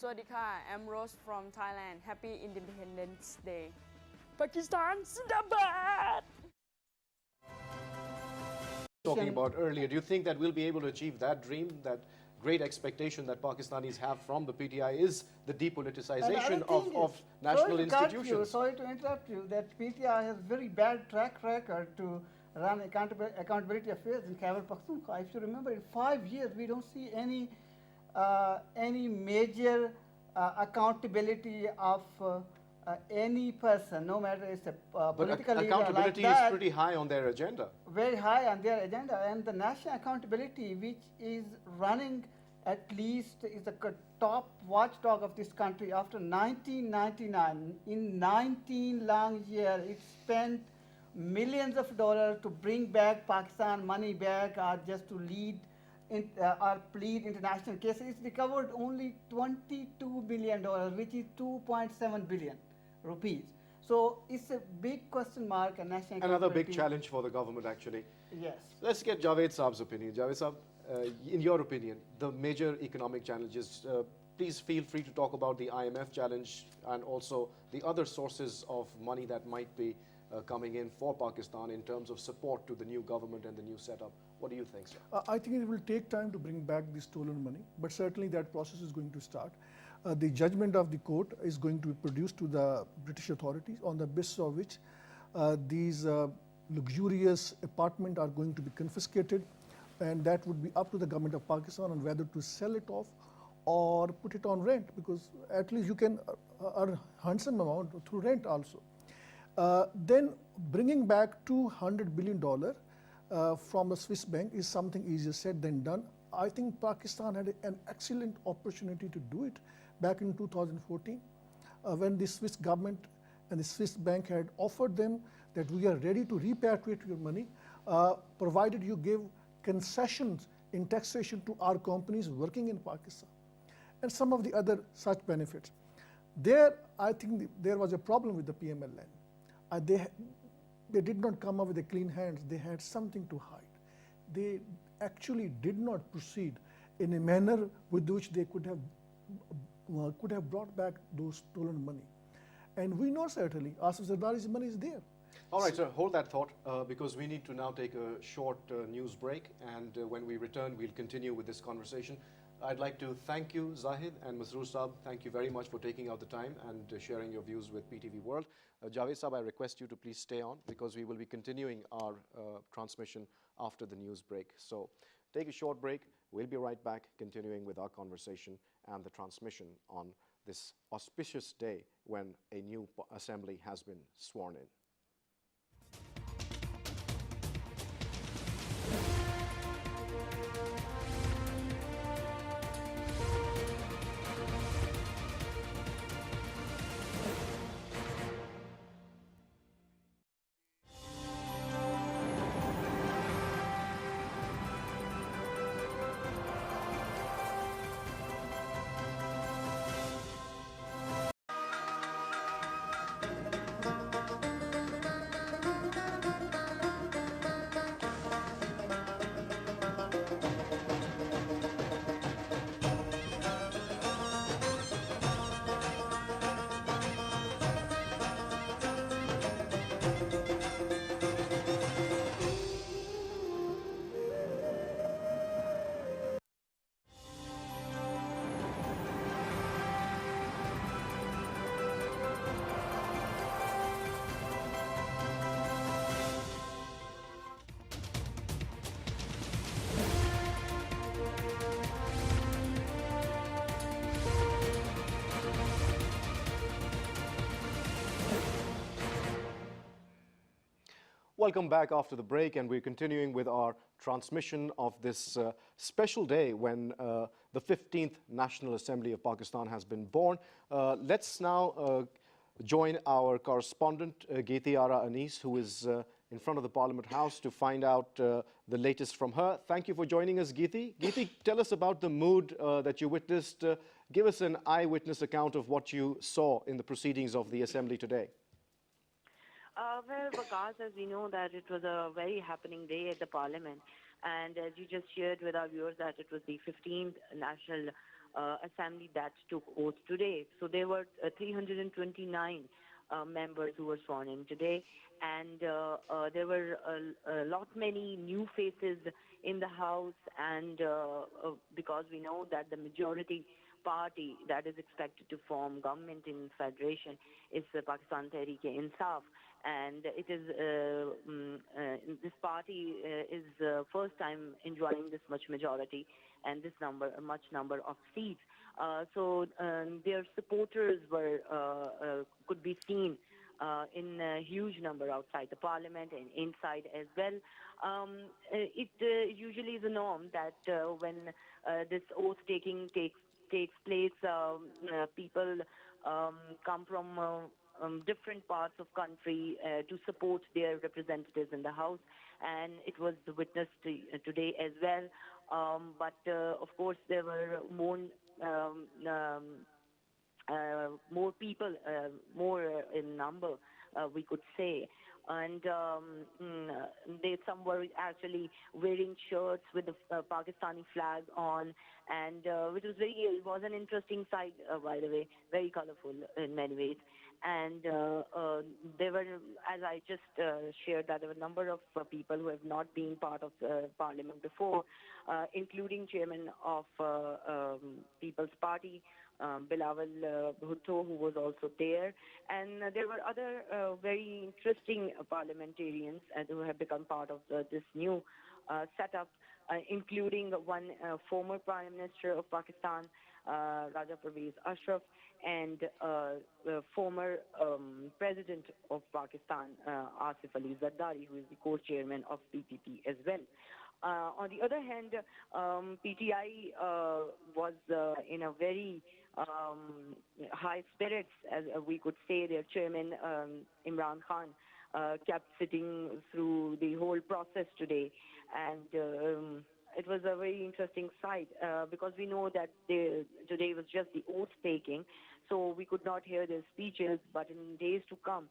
Sadiq, I'm Rose from Thailand. Happy Independence Day. Pakistan Zindabad! Talking about earlier, do you think that we'll be able to achieve that dream, that great expectation that Pakistanis have from the PTI is the depoliticization of national institutions? Sorry to interrupt you, that PTI has very bad track record to run accountability affairs in Khyber Pakhtunkhwa. If you remember, in 5 years, we don't see any major accountability of any person, no matter it's a political leader accountability like that, is pretty high on their agenda. Very high on their agenda, and the national accountability, which is running at least is the top watchdog of this country after 1999. In 19 long years, it spent millions of dollars to bring back Pakistan money back, or just to lead or plead international cases. It's recovered only $22 billion, which is 2.7 billion rupees. So it's a big question mark and national another big challenge for the government, actually. Yes. Let's get Javeed Saab's opinion. Javeed Saab, in your opinion, the major economic challenges, please feel free to talk about the IMF challenge and also the other sources of money that might be coming in for Pakistan in terms of support to the new government and the new setup. What do you think, sir? I think it will take time to bring back the stolen money, but certainly that process is going to start. The judgment of the court is going to be produced to the British authorities, on the basis of which these luxurious apartments are going to be confiscated, and that would be up to the government of Pakistan on whether to sell it off or put it on rent, because at least you can earn handsome amount through rent also. Then bringing back $200 billion from a Swiss bank is something easier said than done. I think Pakistan had an excellent opportunity to do it back in 2014 when the Swiss government and the Swiss bank had offered them that we are ready to repatriate your money provided you give concessions in taxation to our companies working in Pakistan and some of the other such benefits. There, I think there was a problem with the PMLN. They did not come up with a clean hands. They had something to hide. They actually did not proceed in a manner with which they could have brought back those stolen money. And we know certainly Asif Zardari's money is there. All right, sir, hold that thought because we need to now take a short news break, and when we return, we'll continue with this conversation. I'd like to thank you, Zahid and Masroor Saab. Thank you very much for taking out the time and sharing your views with PTV World. Javeed Saab, I request you to please stay on because we will be continuing our transmission after the news break. So take a short break. We'll be right back, continuing with our conversation and the transmission on this auspicious day when a new assembly has been sworn in. Welcome back after the break, and we're continuing with our transmission of this special day when the 15th National Assembly of Pakistan has been born. Let's now join our correspondent, Geethiara Anis, who is in front of the Parliament House to find out the latest from her. Thank you for joining us, Geethi. Geethi, tell us about the mood that you witnessed. Give us an eyewitness account of what you saw in the proceedings of the Assembly today. Well, Waqas, as we know that it was a very happening day at the Parliament, and as you just shared with our viewers that it was the 15th National assembly that took oath today. So there were 329 members who were sworn in today, and there were a lot many new faces in the House, and because we know that the majority party that is expected to form government in federation is Pakistan Tehreek-e-Insaf, and it is this party is first time enjoying this much majority and this much number of seats. So their supporters were could be seen in a huge number outside the parliament and inside as well. It usually is a norm that when this oath taking takes place, people come from different parts of country to support their representatives in the House, and it was witnessed today as well. But of course, there were more people, more in number, we could say. And some were actually wearing shirts with the Pakistani flag on, and which was it was an interesting sight, by the way, very colorful in many ways. And there were, as I just shared, that there were a number of people who have not been part of Parliament before, including chairman of People's Party, Bilawal Bhutto, who was also there. And there were other very interesting parliamentarians who have become part of this new setup, including one former Prime Minister of Pakistan, Raja Pervez Ashraf, and the former President of Pakistan, Asif Ali Zardari, who is the co-chairman of PPP as well. On the other hand, PTI was in a very high spirits, as we could say. Their chairman, Imran Khan, kept sitting through the whole process today, and it was a very interesting sight because we know that today was just the oath taking, so we could not hear their speeches, but in days to come,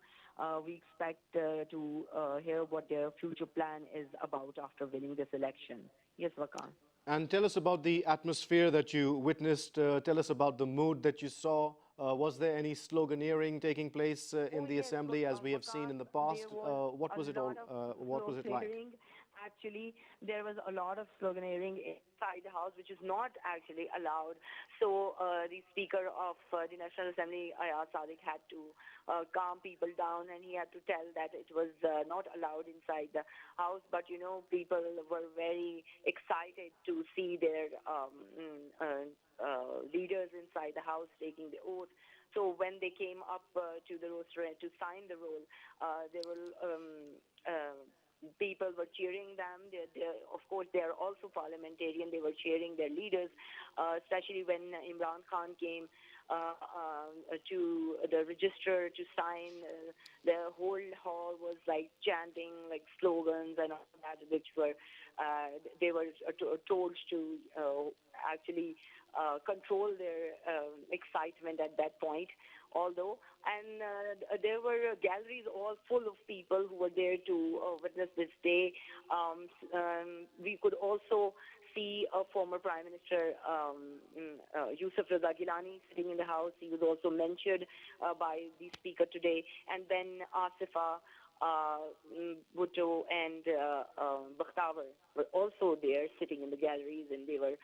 we expect to hear what their future plan is about after winning this election. Yes, Waqas. And tell us about the atmosphere that you witnessed. Tell us about the mood that you saw. Was there any sloganeering taking place in the assembly, as we have seen in the past? What was it all? What was it like? Actually, there was a lot of sloganeering inside the House, which is not actually allowed. So the Speaker of the National Assembly, Sadiq, had to calm people down, and he had to tell that it was not allowed inside the House. But, you know, people were very excited to see their leaders inside the House taking the oath. So when they came up to the rostrum to sign the roll, there were people were cheering them. Of course, they are also parliamentarian. They were cheering their leaders, especially when Imran Khan came to the register to sign. The whole hall was like chanting like slogans and all that, which were they were told to actually control their excitement at that point. Although, and there were galleries all full of people who were there to witness this day. We could also see a former Prime Minister, Yusuf Raza Gilani, sitting in the House. He was also mentioned by the Speaker today. And then Asifa, Bhutto, and Bakhtawar were also there sitting in the galleries, and they were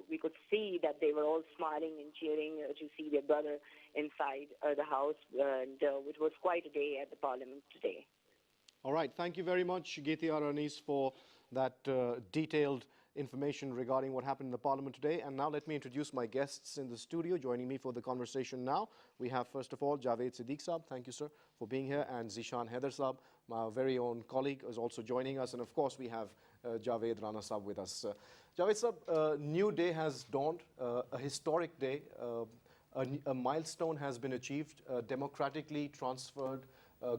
we could see that they were all smiling and cheering to see their brother inside the House, and it was quite a day at the Parliament today. All right, thank you very much, Geeti Aranis, for that detailed information regarding what happened in the Parliament today. And now let me introduce my guests in the studio. Joining me for the conversation now, we have first of all Javeed Siddiq Saab. Thank you, sir, for being here. And Zeeshan Haider Saab, my very own colleague, is also joining us. And of course, we have Javeed Rana Saab with us. Javeed Saab, a new day has dawned, a historic day. A milestone has been achieved, a democratically transferred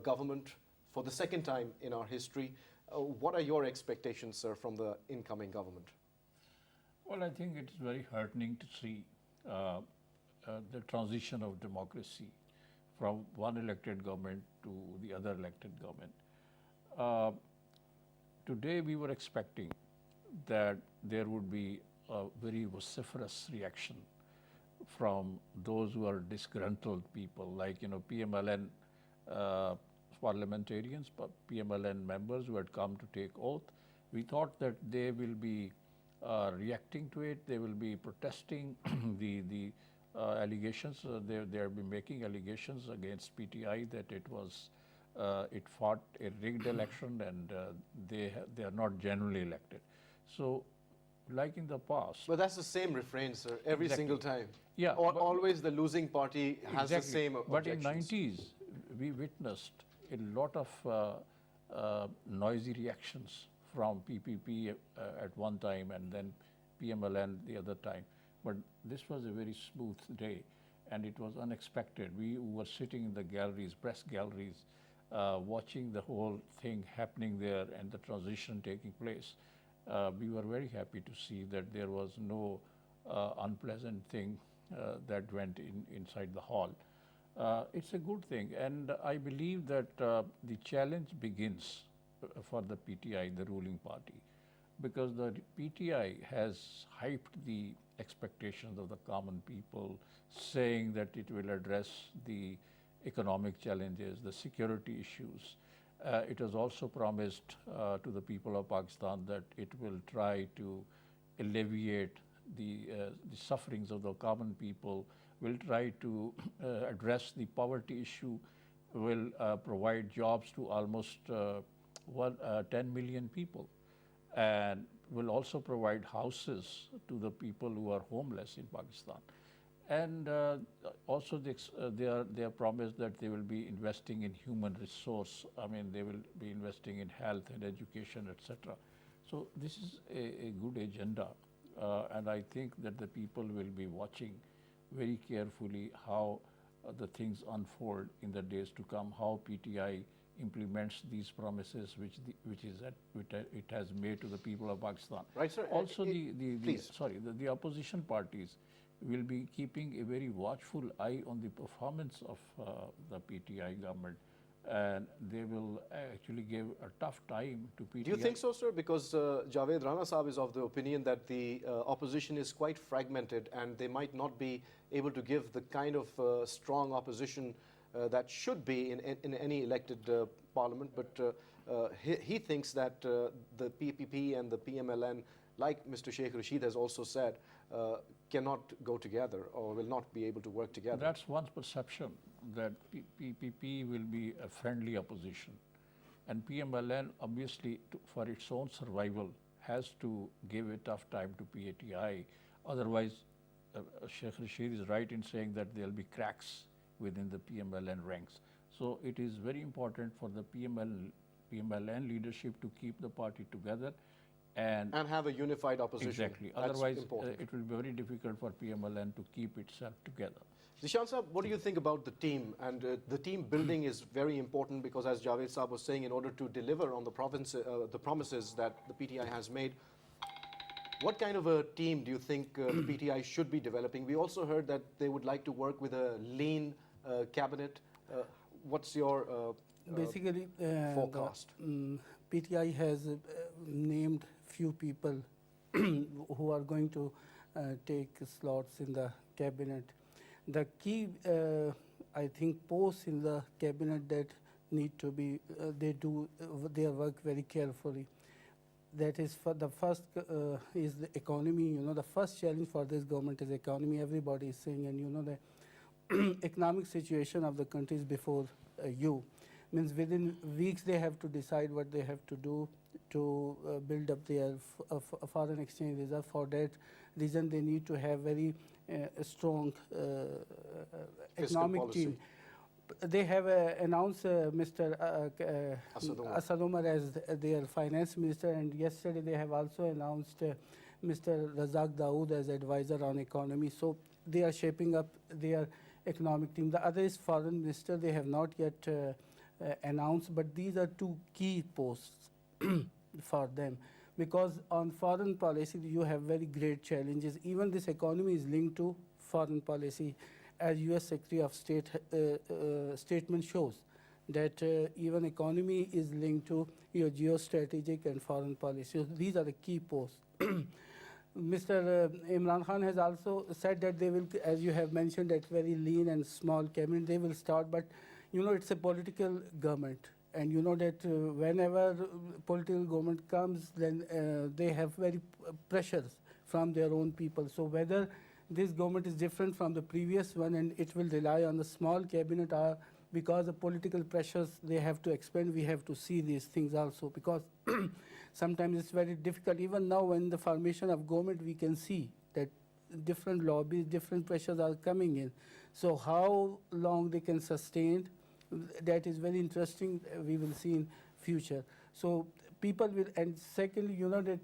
government for the second time in our history. What are your expectations, sir, from the incoming government? Well, I think it's very heartening to see the transition of democracy from one elected government to the other elected government. Today we were expecting that there would be a very vociferous reaction from those who are disgruntled people, like PMLN parliamentarians, PMLN members who had come to take oath. We thought that they will be reacting to it. They will be protesting the allegations. They have been making allegations against PTI that it fought a rigged election and they are not genuinely elected. So, like in the past. But that's the same refrain, sir, every Exactly. single time. Yeah, Always the losing party has the same But in objections. 90s, we witnessed a lot of noisy reactions from PPP at one time and then PMLN the other time. But this was a very smooth day and it was unexpected. We were sitting in the galleries, press galleries, watching the whole thing happening there and the transition taking place. We were very happy to see that there was no unpleasant thing that went inside the hall. It's a good thing, and I believe that the challenge begins for the PTI, the ruling party, because the PTI has hyped the expectations of the common people, saying that it will address the economic challenges, the security issues. It has also promised to the people of Pakistan that it will try to alleviate the sufferings of the common people, will try to address the poverty issue, will provide jobs to almost 10 million people, and will also provide houses to the people who are homeless in Pakistan. And also they are promised that they will be investing in human resource. I mean, they will be investing in health and education, etc. So this is a good agenda, and I think that the people will be watching very carefully how the things unfold in the days to come, how PTI implements these promises which it has made to the people of Pakistan. Right, sir. Also, please. the opposition parties will be keeping a very watchful eye on the performance of the PTI government, and they will actually give a tough time to PTI. Do you think so, sir? Because Javeed Rana Saab is of the opinion that the opposition is quite fragmented and they might not be able to give the kind of strong opposition that should be in any elected parliament. But he thinks that the PPP and the PMLN, like Mr. Sheikh Rashid has also said, cannot go together or will not be able to work together. That's one's perception, that PPP will be a friendly opposition. And PMLN, obviously, for its own survival, has to give a tough time to PATI. Otherwise, Sheikh Rashid is right in saying that there will be cracks within the PMLN ranks. So it is very important for the PMLN leadership to keep the party together and have a unified opposition. Exactly. That's Otherwise, important. it will be very difficult for PMLN to keep itself together. Zeeshan Saab, what do you think about the team? And the team building is very important because, as Javeed Saab was saying, in order to deliver on the promises that the PTI has made, what kind of a team do you think the PTI should be developing? We also heard that they would like to work with a lean cabinet. What's your basically forecast? PTI has named few people who are going to take slots in the cabinet. The key, I think, posts in the cabinet that need to be, they do their work very carefully. That is, for the first is the economy. You know, the first challenge for this government is economy. Everybody is saying, and you know, the economic situation of the country is before you. Means within weeks they have to decide what they have to do to build up their foreign exchange reserve. For that reason, they need to have very strong economic team. They have announced Mr. Asad Umar as their finance minister, and yesterday they have also announced Mr. Razak Dawood as advisor on economy. So they are shaping up their economic team. The other is foreign minister. They have not yet announced, but these are two key posts for them, because on foreign policy you have very great challenges. Even this economy is linked to foreign policy, as U.S. Secretary of State statement shows, that even economy is linked to your geostrategic and foreign policy. So these are the key posts. Mr. Imran Khan has also said that they will, as you have mentioned, that very lean and small cabinet, they will start, but you know, it's a political government. And you know that whenever political government comes, then they have very pressures from their own people. So whether this government is different from the previous one and it will rely on the small cabinet, or because of political pressures they have to expand, we have to see these things also, because sometimes it's very difficult. Even now in the formation of government, we can see that different lobbies, different pressures are coming in. So how long they can sustain, that is very interesting. We will see in future. So people will, and secondly, you know that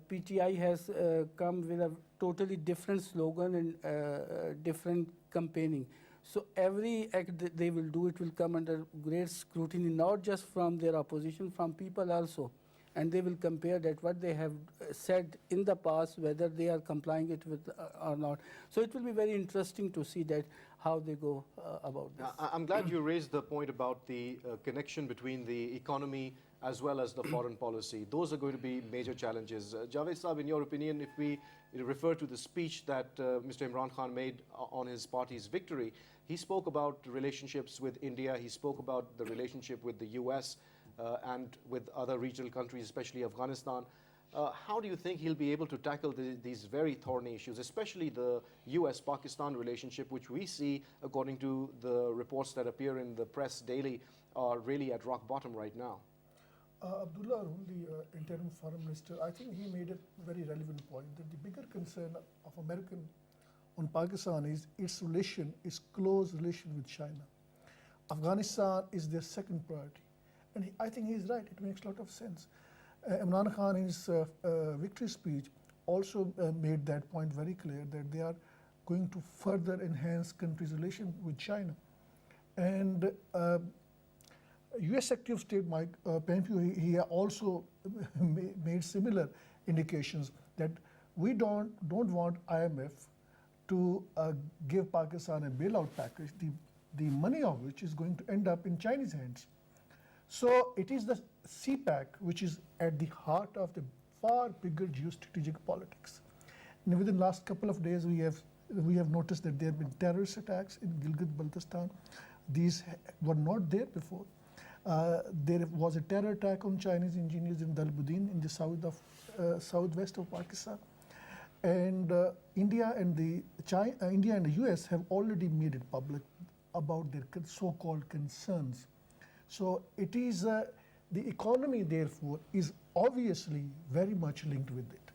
PTI has come with a totally different slogan and different campaigning. So every act that they will do, it will come under great scrutiny, not just from their opposition, from people also. And they will compare that what they have said in the past, whether they are complying it with or not. So it will be very interesting to see that how they go about this. I'm glad you raised the point about the connection between the economy as well as the foreign policy. Those are going to be major challenges. Javeed Saab, in your opinion, if we refer to the speech that Mr. Imran Khan made on his party's victory, he spoke about relationships with India, he spoke about the relationship with the US, and with other regional countries, especially Afghanistan. How do you think he'll be able to tackle these very thorny issues, especially the US-Pakistan relationship, which we see, according to the reports that appear in the press daily, are really at rock bottom right now? Abdullah Arun, the interim foreign minister, I think he made a very relevant point that the bigger concern of American on Pakistan is its relation, its close relation with China. Afghanistan is their second priority. And I think he's right, it makes a lot of sense. Imran Khan, in his victory speech, also made that point very clear that they are going to further enhance country's relation with China. And US Secretary of State Mike Pompeo, he also made similar indications that we don't want IMF to give Pakistan a bailout package, the money of which is going to end up in Chinese hands. So it is the CPAC which is at the heart of the far bigger geostrategic politics. And within the last couple of days, we have noticed that there have been terrorist attacks in Gilgit-Baltistan. These were not there before. There was a terror attack on Chinese engineers in Dalbuddin in the southwest of Pakistan. And India and the US have already made it public about their so-called concerns. So it is, the economy therefore is obviously very much linked with it.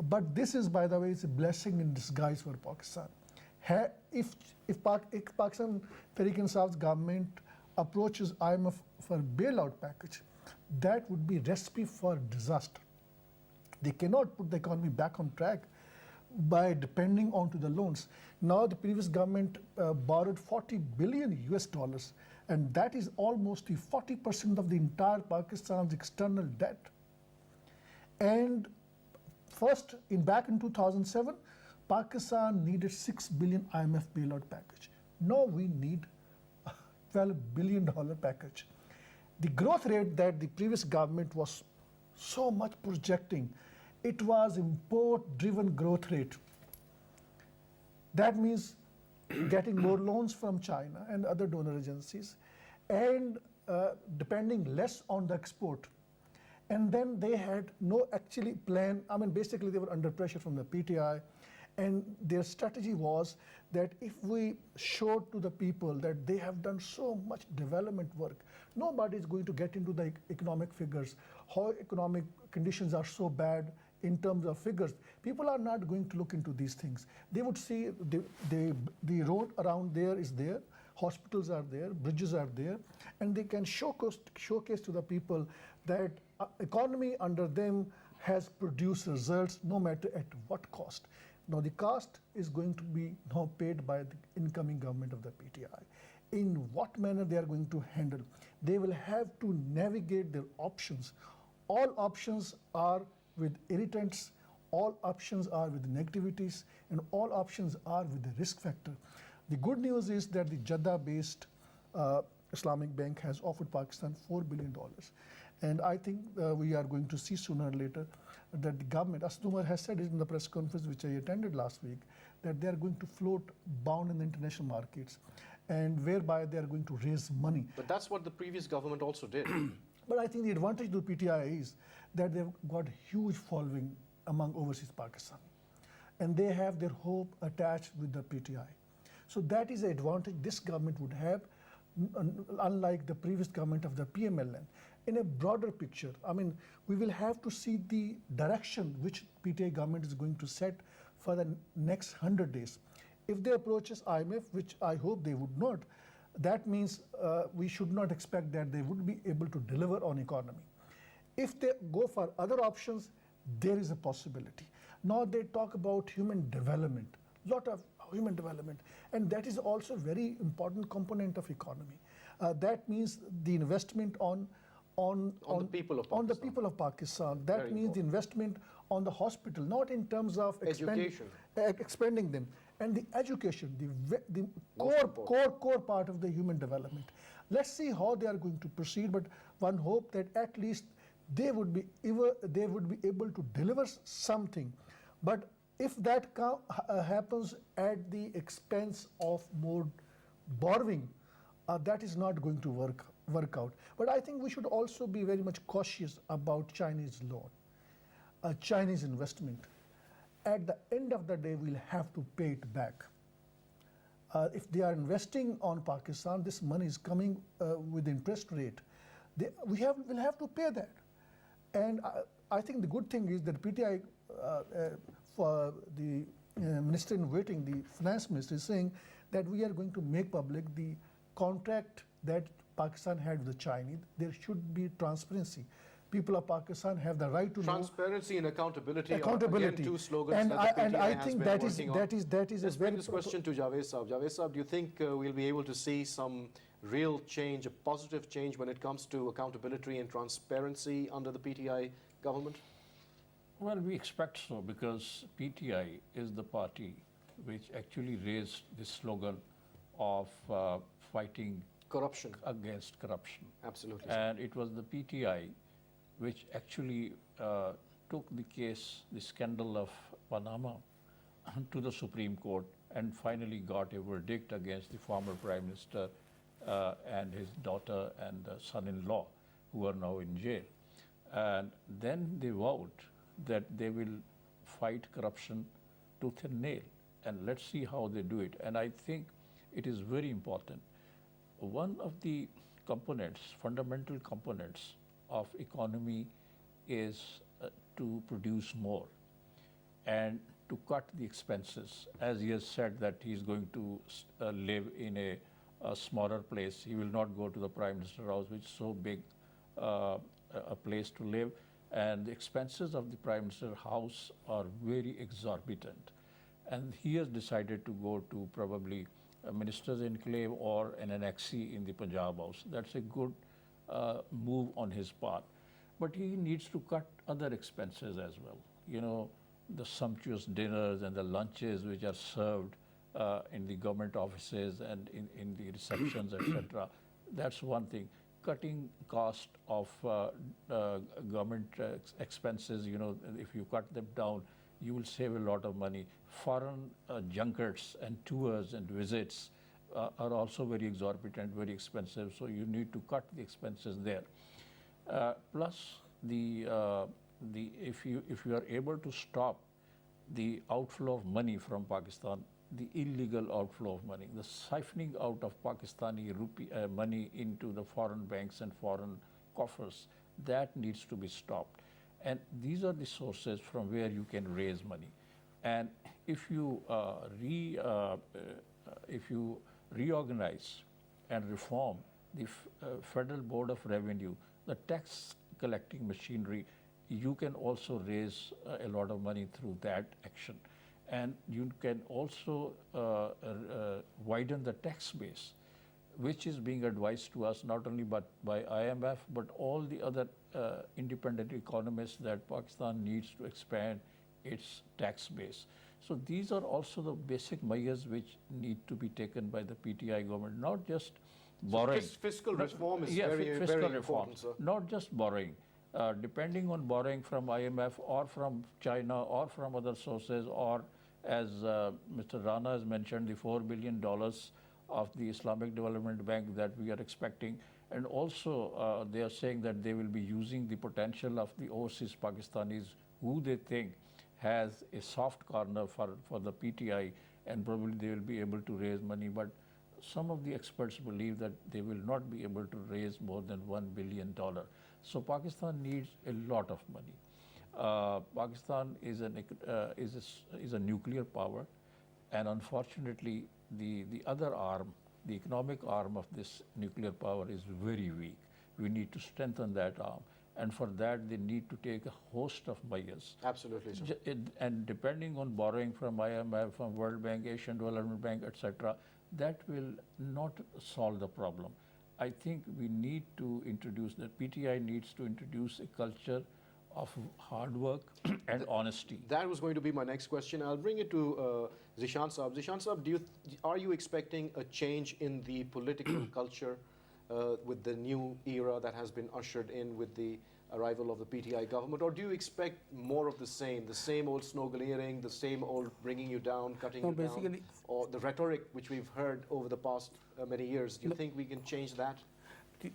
But this is, by the way, is a blessing in disguise for Pakistan. If Pakistan Tehreek-e-Insaf's government approaches IMF for a bailout package, that would be recipe for disaster. They cannot put the economy back on track by depending on to the loans. Now the previous government borrowed $40 billion US, and that is almost 40% of the entire Pakistan's external debt. And first, back in 2007, Pakistan needed $6 billion IMF bailout package. Now we need a $12 billion package. The growth rate that the previous government was so much projecting, it was import-driven growth rate. That means getting more loans from China and other donor agencies, and depending less on the export. And then they had no actually plan. I mean, basically they were under pressure from the PTI, and their strategy was that if we showed to the people that they have done so much development work, nobody is going to get into the economic figures, how economic conditions are so bad in terms of figures. People are not going to look into these things. They would see the road around there is there, hospitals are there, bridges are there, and they can showcase to the people that economy under them has produced results no matter at what cost. Now the cost is going to be now paid by the incoming government of the PTI. In what manner they are going to handle? They will have to navigate their options. All options are with irritants, all options are with negativities, and all options are with the risk factor. The good news is that the Jeddah-based Islamic Bank has offered Pakistan $4 billion. And I think we are going to see sooner or later that the government, as Umar has said it in the press conference which I attended last week, that they are going to float bond in the international markets, and whereby they are going to raise money. But that's what the previous government also did. But I think the advantage to PTI is that they've got huge following among overseas Pakistan, and they have their hope attached with the PTI. So that is the advantage this government would have, unlike the previous government of the PMLN. In a broader picture, I mean, we will have to see the direction which PTI government is going to set for the next 100 days. If they approaches IMF, which I hope they would not, that means we should not expect that they would be able to deliver on economy. If they go for other options, there is a possibility. Now they talk about human development, lot of human development, and that is also a very important component of economy. That means the investment on the people of Pakistan. On the people of Pakistan. That Very means the investment on the hospital, not in terms of Education. expanding them, and the education, the Most core part of the human development. Let's see how they are going to proceed, but one hope that at least they would be able to deliver something. But if that happens at the expense of more borrowing, that is not going to work out. But I think we should also be very much cautious about Chinese loan, Chinese investment. At the end of the day, we'll have to pay it back. If they are investing on Pakistan, this money is coming with interest rate. We'll have to pay that. And I think the good thing is that PTI, for the minister in waiting, the finance minister, is saying that we are going to make public the contract that Pakistan had with the Chinese. There should be transparency. People of Pakistan have the right to Transparency and accountability. Accountability. Are again two slogans And that the PTI I has think been that working on. is a Let's bring very this question to Javeed Saab. Javeed Saab, do you think we'll be able to see some real change, a positive change when it comes to accountability and transparency under the PTI government? Well, we expect so, because PTI is the party which actually raised this slogan of fighting Corruption. against corruption. Absolutely. And it was the PTI which actually took the case, the scandal of Panama, to the Supreme Court and finally got a verdict against the former Prime Minister and his daughter and son-in-law, who are now in jail. And then they vowed that they will fight corruption tooth and nail, and let's see how they do it. And I think it is very important. One of the components, fundamental components of economy is to produce more and to cut the expenses. As he has said that he is going to live in a smaller place. He will not go to the Prime Minister's house, which is so big a place to live. And the expenses of the Prime Minister's house are very exorbitant. And he has decided to go to probably a minister's enclave or an annexee in the Punjab house. That's a good move on his part. But he needs to cut other expenses as well. You know, the sumptuous dinners and the lunches which are served in the government offices and in the receptions, etc. That's one thing. Cutting cost of government expenses, you know, if you cut them down, you will save a lot of money. Foreign junkets and tours and visits are also very exorbitant, very expensive, so you need to cut the expenses there. Plus, if you are able to stop the outflow of money from Pakistan, the illegal outflow of money, the siphoning out of Pakistani rupee money into the foreign banks and foreign coffers, that needs to be stopped. And these are the sources from where you can raise money. And if you reorganize and reform the Federal Board of Revenue, the tax collecting machinery, you can also raise a lot of money through that action. And you can also widen the tax base, which is being advised to us not only by IMF, but all the other independent economists, that Pakistan needs to expand its tax base. So these are also the basic measures which need to be taken by the PTI government, not just borrowing. Fiscal reform is Yeah, very, fiscal very reform, important, sir. not just borrowing. Depending on borrowing from IMF or from China or from other sources, or as Mr. Rana has mentioned, the $4 billion of the Islamic Development Bank that we are expecting. And also they are saying that they will be using the potential of the overseas Pakistanis who they think has a soft corner for the PTI, and probably they will be able to raise money. But some of the experts believe that they will not be able to raise more than $1 billion. So Pakistan needs a lot of money. Pakistan is a nuclear power, and unfortunately the other arm, the economic arm of this nuclear power, is very weak. We need to strengthen that arm, and for that they need to take a host of measures. Absolutely, sir. And depending on borrowing from IMF, from World Bank, Asian Development Bank, etc., that will not solve the problem. I think we need to introduce, the PTI needs to introduce a culture of hard work and honesty. That was going to be my next question. I'll bring it to Zeeshan Saab. Zeeshan Saab, are you expecting a change in the political culture with the new era that has been ushered in with the arrival of the PTI government, or do you expect more of the same old snowgleering, the same old bringing you down, cutting you down, or the rhetoric which we've heard over the past many years? Do you think we can change that?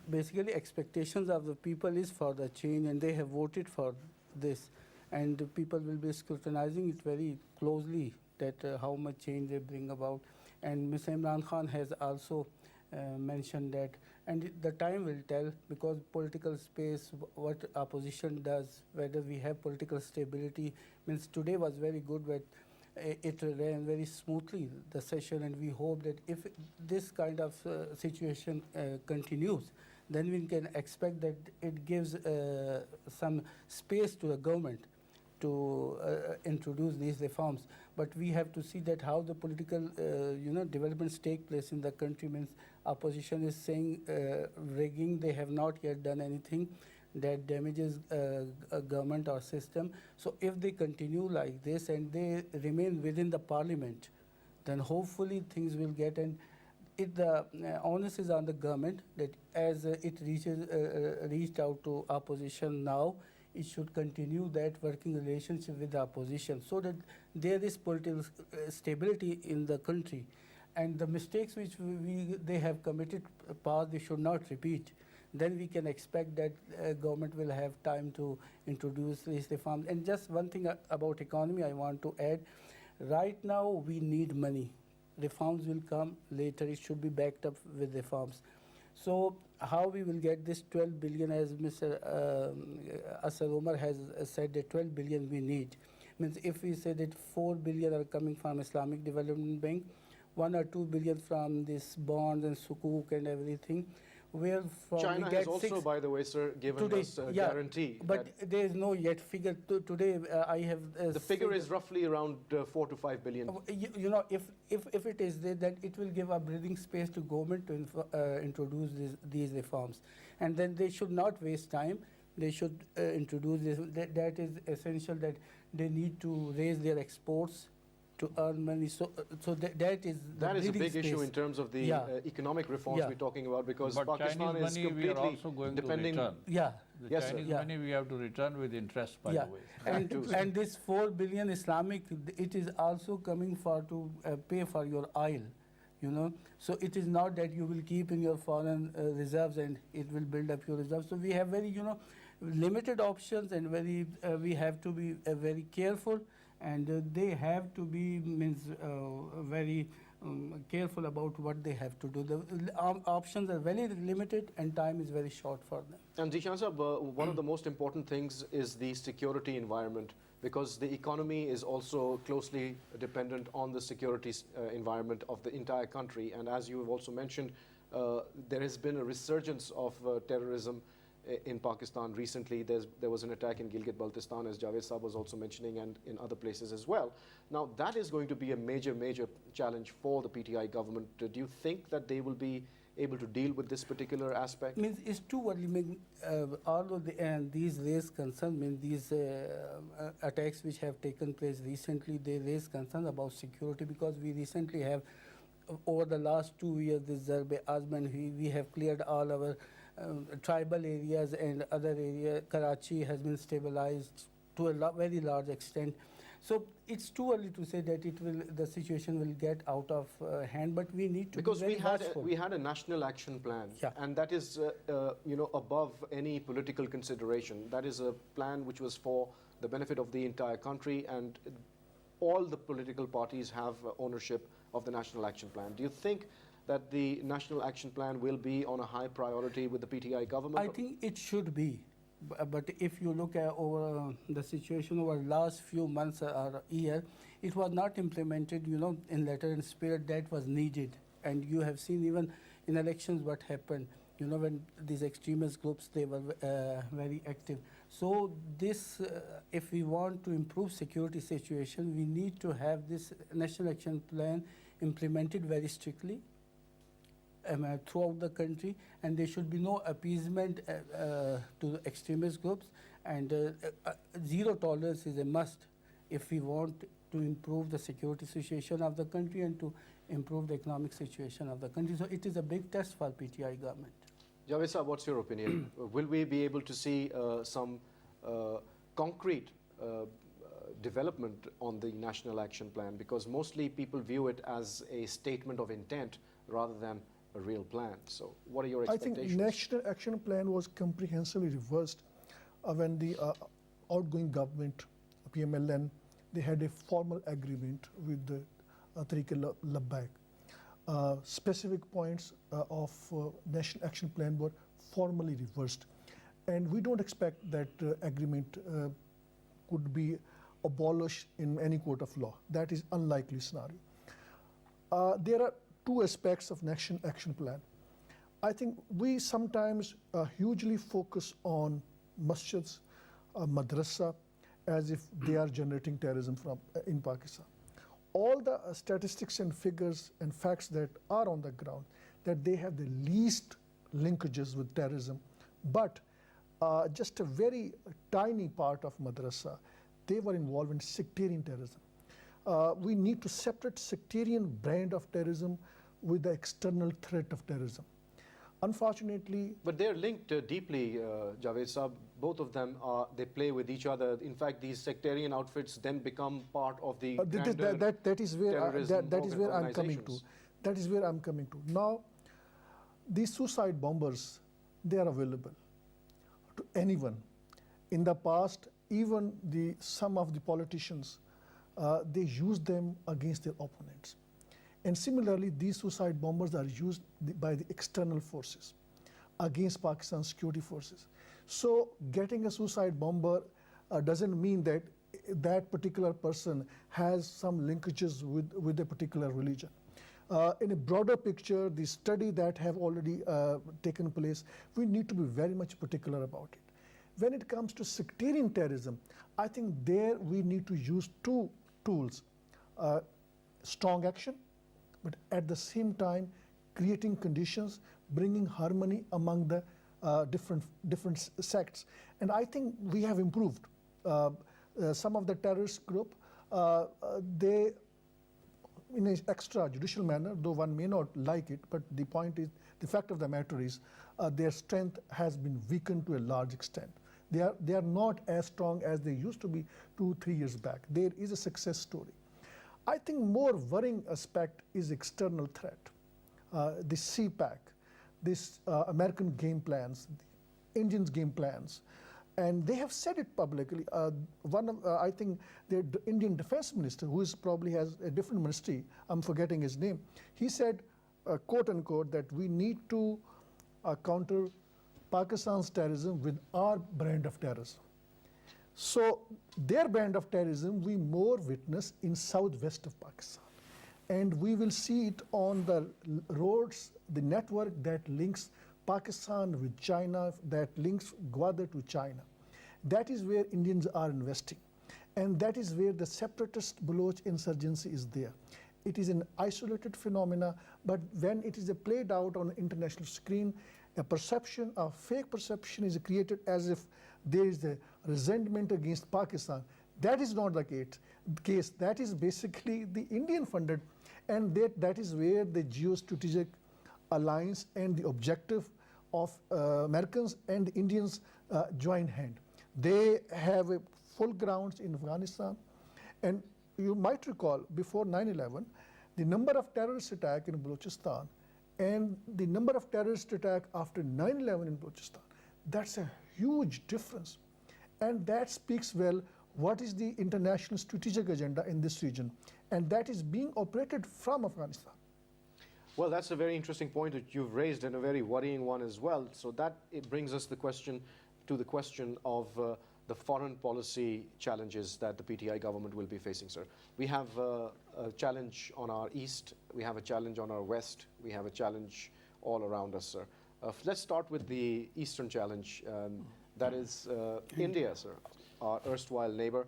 Basically, expectations of the people is for the change, and they have voted for this, and the people will be scrutinizing it very closely, that how much change they bring about. And Ms. Imran Khan has also mentioned that, and the time will tell, because political space, what opposition does, whether we have political stability. Means today was very good, but it ran very smoothly, the session, and we hope that if this kind of situation continues, then we can expect that it gives some space to the government to introduce these reforms. But we have to see that how the political developments take place in the country. Means opposition is saying rigging, they have not yet done anything that damages a government or system. So if they continue like this and they remain within the parliament, then hopefully things will get, and the onus is on the government that as it reached out to opposition now, it should continue that working relationship with the opposition, so that there is political stability in the country. And the mistakes which they have committed past, they should not repeat. Then we can expect that government will have time to introduce these reforms. And just one thing about economy I want to add. Right now we need money. Reforms will come later. It should be backed up with reforms. So how we will get this 12 billion, as Mr. Asad Omar has said, that 12 billion we need. Means if we say that 4 billion are coming from Islamic Development Bank, 1 or 2 billion from this bonds and sukuk and everything, where from China we get has also, by the way, sir, given today, us a guarantee. But there is no yet figure. Today I have. The figure is roughly around 4 to 5 billion. You know, if it is there, then it will give a breathing space to government to introduce these reforms, and then they should not waste time. They should introduce this. That is essential. That they need to raise their exports to earn money. So that is the that is a big space. issue in terms of the economic reforms we're talking about, because But Pakistan Chinese is money we are completely also going depending. to return. Yeah. The Yes, sir. Chinese money we have to return with interest, by the way. And this 4 billion Islamic, it is also coming for to pay for your oil, you know. So it is not that you will keep in your foreign reserves and it will build up your reserves. So we have very, limited options, and very we have to be very careful, and they have to be very careful about what they have to do. The options are very limited and time is very short for them. And Zeeshan Saab, one of the most important things is the security environment, because the economy is also closely dependent on the security environment of the entire country. And as you have also mentioned, there has been a resurgence of terrorism in Pakistan recently. There was an attack in Gilgit-Baltistan, as Javeed Saab was also mentioning, and in other places as well. Now, that is going to be a major challenge for the PTI government. Do you think that they will be able to deal with this particular aspect? Means it's too early. All of these raise concerns. These attacks which have taken place recently, they raise concerns about security, because we recently have over the last 2 years, this Zarb Azman, we have cleared all our tribal areas and other areas. Karachi has been stabilized to a very large extent. So it's too early to say that the situation will get out of hand, but we need to because be very watchful. we had a national action plan, Yeah. and that is above any political consideration. That is a plan which was for the benefit of the entire country, and all the political parties have ownership of the national action plan. Do you think that the national action plan will be on a high priority with the PTI government? I think it should be. But if you look at over the situation over the last few months or year, it was not implemented, in letter and spirit that was needed. And you have seen even in elections what happened, when these extremist groups, they were very active. So this, if we want to improve security situation, we need to have this national action plan implemented very strictly throughout the country, and there should be no appeasement to the extremist groups, and zero tolerance is a must if we want to improve the security situation of the country and to improve the economic situation of the country. So it is a big test for PTI government. Javed Saab, what's your opinion? Will we be able to see some concrete development on the national action plan? Because mostly people view it as a statement of intent rather than a real plan. So what are your expectations? I think National Action Plan was comprehensively reversed when the outgoing government, PMLN, they had a formal agreement with the Tariq-e-Labbaik. Specific points of National Action Plan were formally reversed. And we don't expect that agreement could be abolished in any court of law. That is unlikely scenario. There are two aspects of National Action Plan. I think we sometimes hugely focus on masjids, madrasa, as if they are generating terrorism in Pakistan. All the statistics and figures and facts that are on the ground, that they have the least linkages with terrorism, but just a very tiny part of madrasa, they were involved in sectarian terrorism. We need to separate sectarian brand of terrorism with the external threat of terrorism. Unfortunately, but they're linked deeply, Javed Saab. Both of them they play with each other. In fact, these sectarian outfits then become part of the that is where I'm coming to. That is where I'm coming to. Now, these suicide bombers, they are available to anyone. In the past, even some of the politicians, they use them against their opponents. And similarly, these suicide bombers are used by the external forces against Pakistan's security forces. So getting a suicide bomber doesn't mean that that particular person has some linkages with a particular religion. In a broader picture, the study that have already taken place, we need to be very much particular about it. When it comes to sectarian terrorism, I think there we need to use two tools, strong action, but at the same time creating conditions, bringing harmony among the different sects. And I think we have improved. Some of the terrorist group, they, in an extrajudicial manner, though one may not like it, but the point is, the fact of the matter is, their strength has been weakened to a large extent. They are not as strong as they used to be 2-3 years back. There is a success story. I think more worrying aspect is external threat. The CPAC, this American game plans, the Indians game plans, and they have said it publicly. I think the Indian defense minister, who probably has a different ministry, I'm forgetting his name, he said, quote unquote, that we need to counter Pakistan's terrorism with our brand of terrorism. So their brand of terrorism we more witness in southwest of Pakistan. And we will see it on the roads, the network that links Pakistan with China, that links Gwadar to China. That is where Indians are investing. And that is where the separatist Baloch insurgency is there. It is an isolated phenomena, but when it is played out on the international screen, a perception, a fake perception is created as if there is a resentment against Pakistan. That is not the case. That is basically the Indian-funded And that is where the geostrategic alliance and the objective of Americans and Indians join hand. They have a full grounds in Afghanistan, and you might recall before 9/11, the number of terrorist attacks in Balochistan and the number of terrorist attacks after 9/11 in Balochistan, that's a huge difference. And that speaks well what is the international strategic agenda in this region, and that is being operated from Afghanistan. Well, that's a very interesting point that you've raised, and a very worrying one as well. So that it brings us the question of the foreign policy challenges that the PTI government will be facing, sir. We have a challenge on our east, we have a challenge on our west, we have a challenge all around us, sir. Let's start with the eastern challenge, that is India, sir, our erstwhile neighbor.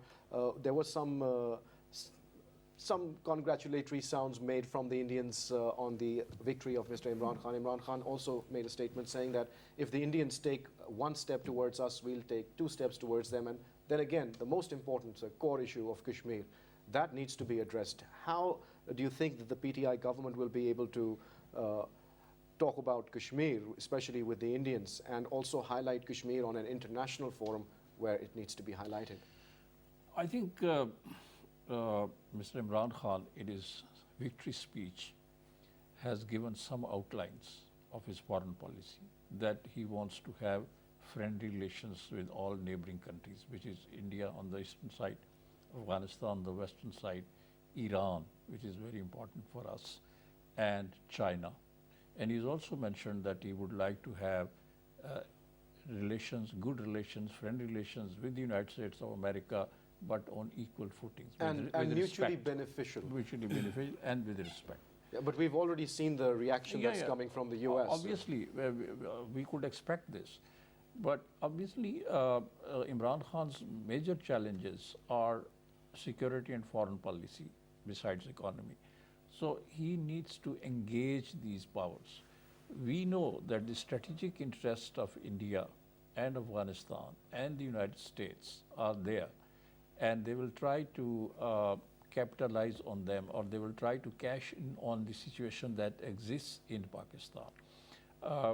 There was some congratulatory sounds made from the Indians on the victory of Mr. Imran Khan. Imran Khan also made a statement saying that if the Indians take one step towards us, we'll take 2 steps towards them. And then again, the most important core issue of Kashmir, that needs to be addressed. How do you think that the PTI government will be able to talk about Kashmir, especially with the Indians, and also highlight Kashmir on an international forum where it needs to be highlighted? I think Mr. Imran Khan, in his victory speech, has given some outlines of his foreign policy, that he wants to have friendly relations with all neighboring countries, which is India on the eastern side, Afghanistan on the western side, Iran, which is very important for us, and China. And he's also mentioned that he would like to have relations, good relations, friendly relations with the United States of America, but on equal footings. And mutually beneficial. Mutually beneficial and with respect. Yeah, but we've already seen the reaction that's coming from the US. Obviously, we could expect this. But obviously, Imran Khan's major challenges are security and foreign policy, besides economy. So he needs to engage these powers. We know that the strategic interest of India and Afghanistan and the United States are there, and they will try to capitalize on them, or they will try to cash in on the situation that exists in Pakistan.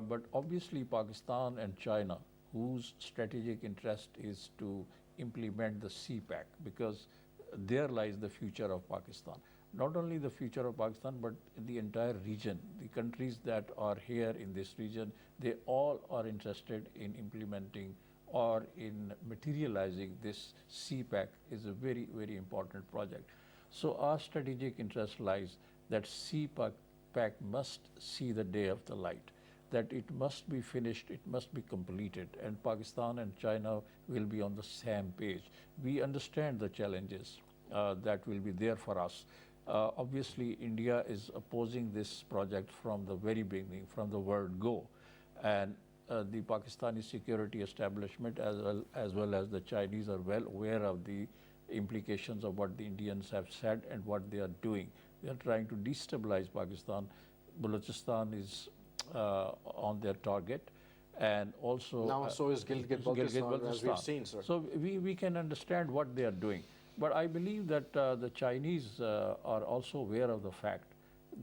But obviously Pakistan and China, whose strategic interest is to implement the CPAC, because there lies the future of Pakistan. Not only the future of Pakistan, but the entire region. The countries that are here in this region, they all are interested in implementing or in materializing this CPAC. Is a very, very important project. So our strategic interest lies that CPAC must see the day of the light, that it must be finished, it must be completed, and Pakistan and China will be on the same page. We understand the challenges that will be there for us. Obviously, India is opposing this project from the very beginning, from the word go. And the Pakistani security establishment as well as the Chinese are well aware of the implications of what the Indians have said and what they are doing. They are trying to destabilize Pakistan. Balochistan is on their target, and also now so is Gilgit-Baltistan, as we've seen, sir. So we can understand what they are doing. But I believe that the Chinese are also aware of the fact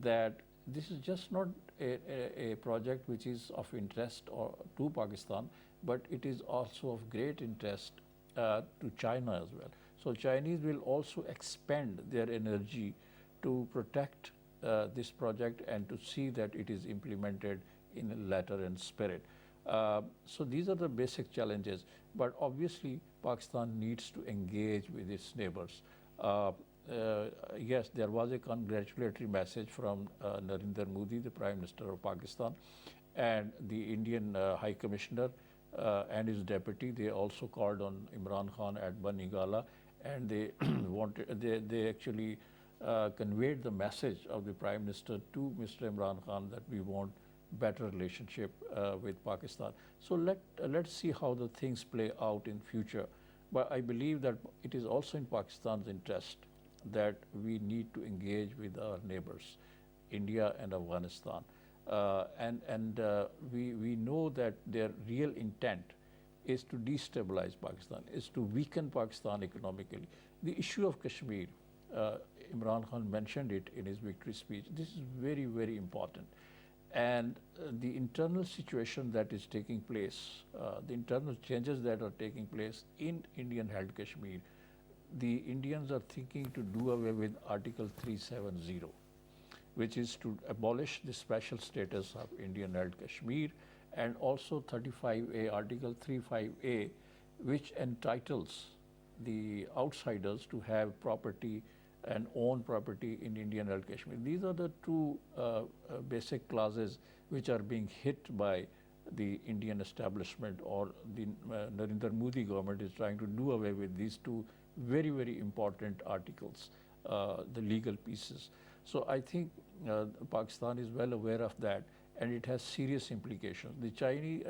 that this is just not a project which is of interest to Pakistan, but it is also of great interest to China as well. So Chinese will also expend their energy to protect this project and to see that it is implemented in a letter and spirit. So these are the basic challenges, but obviously Pakistan needs to engage with its neighbors. Yes, there was a congratulatory message from Narendra Modi, the Prime Minister of Pakistan, and the Indian High Commissioner and his deputy. They also called on Imran Khan at Bani Gala, and they they actually conveyed the message of the Prime Minister to Mr. Imran Khan that we want better relationship with Pakistan. So let's see how the things play out in future. But I believe that it is also in Pakistan's interest that we need to engage with our neighbors, India and Afghanistan. We know that their real intent is to destabilize Pakistan, is to weaken Pakistan economically. The issue of Kashmir Imran Khan mentioned it in his victory speech. This is very, very important. And the internal situation that is taking place, the internal changes that are taking place in Indian-held Kashmir, the Indians are thinking to do away with Article 370, which is to abolish the special status of Indian-held Kashmir, and also 35A, Article 35A, which entitles the outsiders to have property and own property in Indian-held Kashmir. These are the two basic clauses which are being hit by the Indian establishment, or the Narendra Modi government is trying to do away with these two very, very important articles, the legal pieces. So I think Pakistan is well aware of that, and it has serious implications. The Chinese,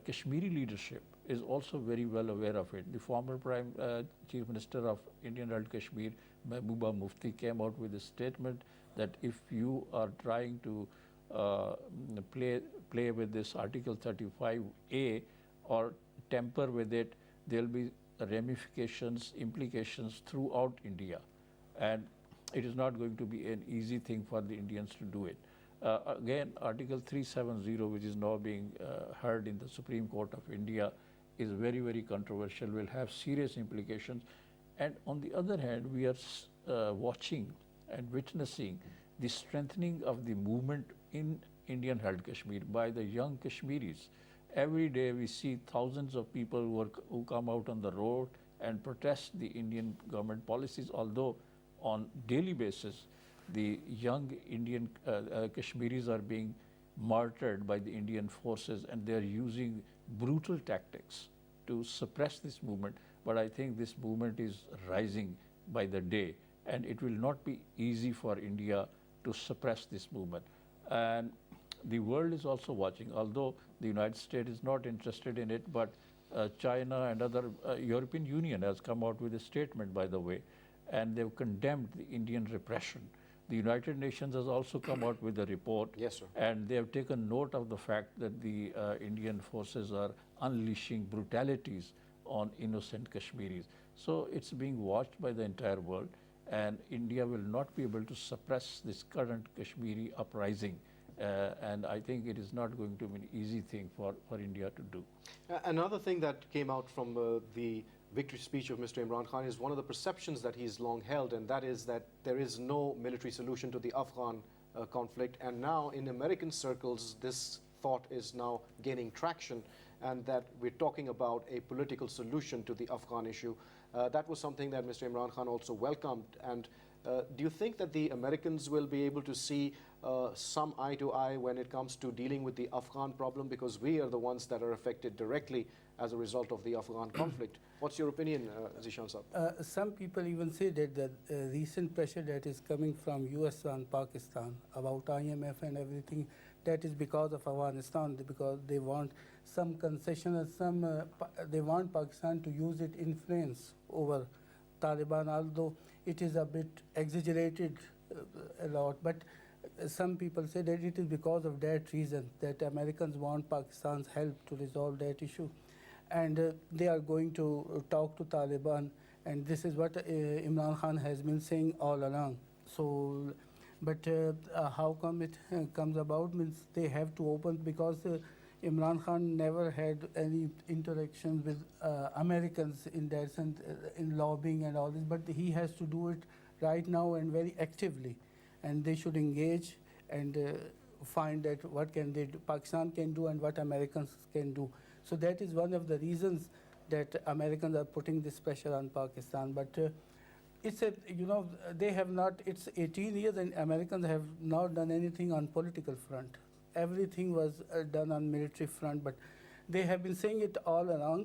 Kashmiri leadership is also very well aware of it. The former Chief Minister of Indian-held Kashmir, Mehbooba Mufti, came out with a statement that if you are trying to play with this Article 35A or tamper with it, there will be ramifications, implications throughout India. And it is not going to be an easy thing for the Indians to do it. Again, Article 370, which is now being heard in the Supreme Court of India, is very, very controversial, will have serious implications. And on the other hand, we are watching and witnessing the strengthening of the movement in Indian-held Kashmir by the young Kashmiris. Every day we see thousands of people who come out on the road and protest the Indian government policies, although on daily basis the young Indian Kashmiris are being martyred by the Indian forces, and they are using brutal tactics to suppress this movement. But I think this movement is rising by the day, and it will not be easy for India to suppress this movement. And the world is also watching, although the United States is not interested in it, but China and other European Union has come out with a statement, by the way, and they've condemned the Indian repression. The United Nations has also come out with a report, Yes, sir. and they have taken note of the fact that the Indian forces are unleashing brutalities on innocent Kashmiris. So it's being watched by the entire world, and India will not be able to suppress this current Kashmiri uprising. And I think it is not going to be an easy thing for India to do. Another thing that came out from the victory speech of Mr. Imran Khan is one of the perceptions that he's long held, and that is that there is no military solution to the Afghan conflict. And now in American circles, this thought is now gaining traction, and that we're talking about a political solution to the Afghan issue. That was something that Mr. Imran Khan also welcomed. And do you think that the Americans will be able to see some eye to eye when it comes to dealing with the Afghan problem? Because we are the ones that are affected directly as a result of the Afghan conflict. What's your opinion, Zeeshan Saab? Some people even say that the recent pressure that is coming from US and Pakistan about IMF and everything, that is because of Afghanistan, because they want some concession and they want Pakistan to use its influence over Taliban, although it is a bit exaggerated a lot. But some people say that it is because of that reason that Americans want Pakistan's help to resolve that issue. And they are going to talk to Taliban, and this is what Imran Khan has been saying all along. So, but how come it comes about means they have to open, because Imran Khan never had any interaction with Americans in that sense, in lobbying and all this, but he has to do it right now and very actively, and they should engage and find that what can they do, Pakistan can do, and what Americans can do. So that is one of the reasons that Americans are putting this pressure on Pakistan. But it's a, they have not, it's 18 years and Americans have not done anything on political front. Everything was done on military front, but they have been saying it all along,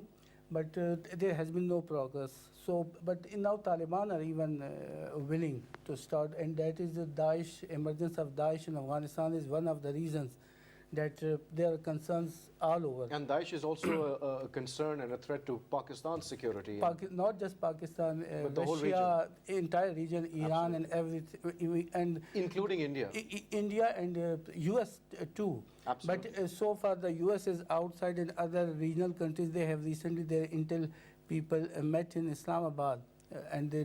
but there has been no progress. So, but now Taliban are even willing to start, and that is the Daesh, emergence of Daesh in Afghanistan is one of the reasons that there are concerns all over. And Daesh is also a concern and a threat to Pakistan's security. Not just Pakistan, but the whole Russia, entire region, Iran, and everything, and including India. India and US too. Absolutely. But so far the US is outside, and other regional countries, they have recently, their intel people met in Islamabad, and they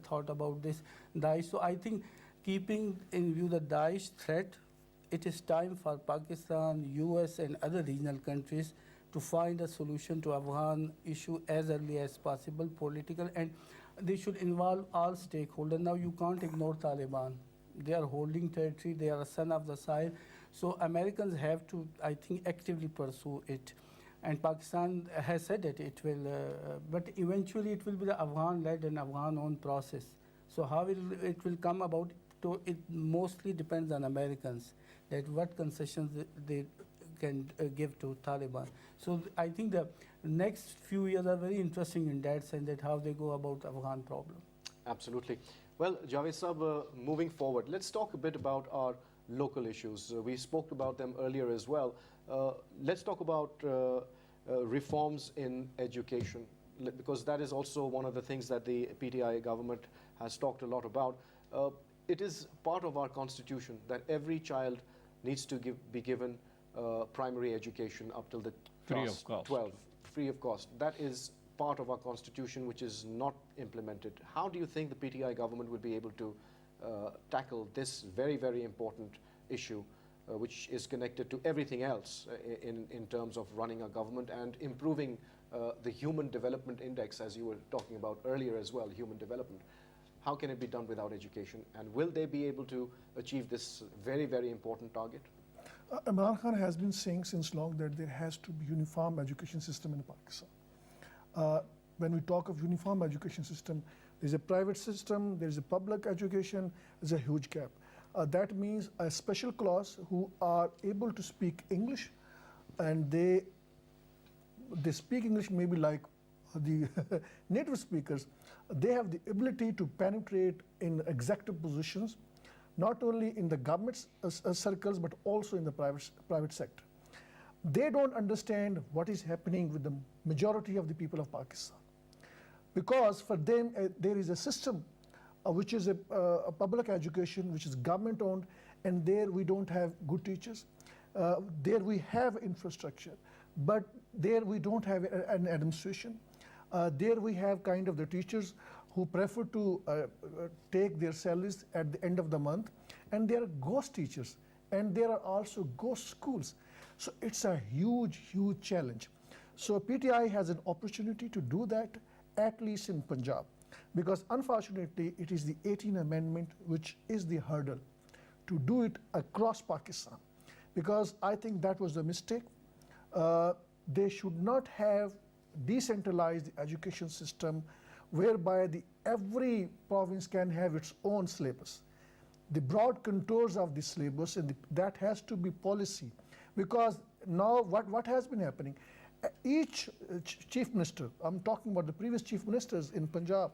thought about this Daesh. So I think keeping in view the Daesh threat, it is time for Pakistan, US and other regional countries to find a solution to Afghan issue as early as possible, political, and they should involve all stakeholders. Now you can't ignore Taliban. They are holding territory, they are a son of the soil. So Americans have to, I think, actively pursue it. And Pakistan has said that it will, but eventually it will be the Afghan-led and Afghan-owned process. So how it will come about, it mostly depends on Americans, that what concessions they can give to Taliban. So I think the next few years are very interesting in that sense, that how they go about Afghan problem. Absolutely. Well, Javed Sahab, moving forward, let's talk a bit about our local issues. We spoke about them earlier as well. Let's talk about reforms in education, because that is also one of the things that the PTI government has talked a lot about. It is part of our constitution that every child needs to be given primary education up till the class 12, free of cost. That is part of our constitution, which is not implemented. How do you think the PTI government will be able to tackle this very, very important issue, which is connected to everything else in terms of running a government and improving the Human Development Index, as you were talking about earlier as well, human development? How can it be done without education? And will they be able to achieve this very, very important target? Imran Khan has been saying since long that there has to be uniform education system in Pakistan. When we talk of uniform education system, there's a private system, there's a public education, there's a huge gap. That means a special class who are able to speak English, and they speak English maybe like the native speakers. They have the ability to penetrate in executive positions, not only in the government circles, but also in the private sector. They don't understand what is happening with the majority of the people of Pakistan, because for them there is a system which is a public education, which is government owned, and there we don't have good teachers. There we have infrastructure, but there we don't have an administration. There we have kind of the teachers who prefer to take their salaries at the end of the month, and there are ghost teachers, and there are also ghost schools. So it's a huge, huge challenge. So PTI has an opportunity to do that, at least in Punjab, because unfortunately it is the 18th Amendment which is the hurdle to do it across Pakistan, because I think that was the mistake. They should not have decentralized education system whereby every province can have its own syllabus. The broad contours of the syllabus, and that has to be policy, because now what has been happening, each chief minister, I'm talking about the previous chief ministers in Punjab,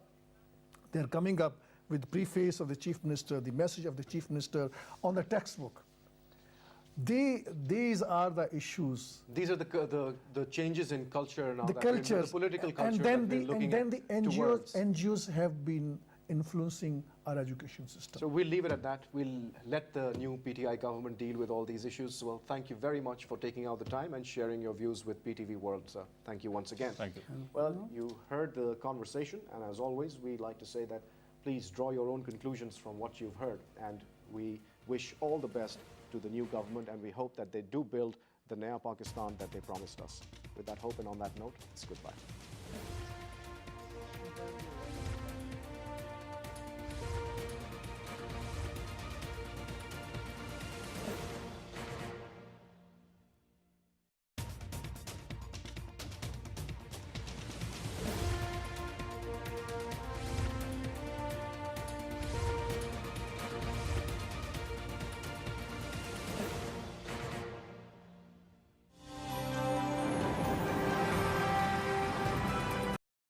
they're coming up with the preface of the chief minister, the message of the chief minister on the textbook. These are the issues. These are the changes in culture now. The cultures, the political culture. And then the NGOs have been influencing our education system. So we'll leave it at that. We'll let the new PTI government deal with all these issues. Well, thank you very much for taking out the time and sharing your views with PTV World, sir. Thank you once again. Thank you. Well, you heard the conversation, and as always, we like to say that please draw your own conclusions from what you've heard, and we wish all the best to the new government, and we hope that they do build the Naya Pakistan that they promised us. With that hope and on that note, it's goodbye.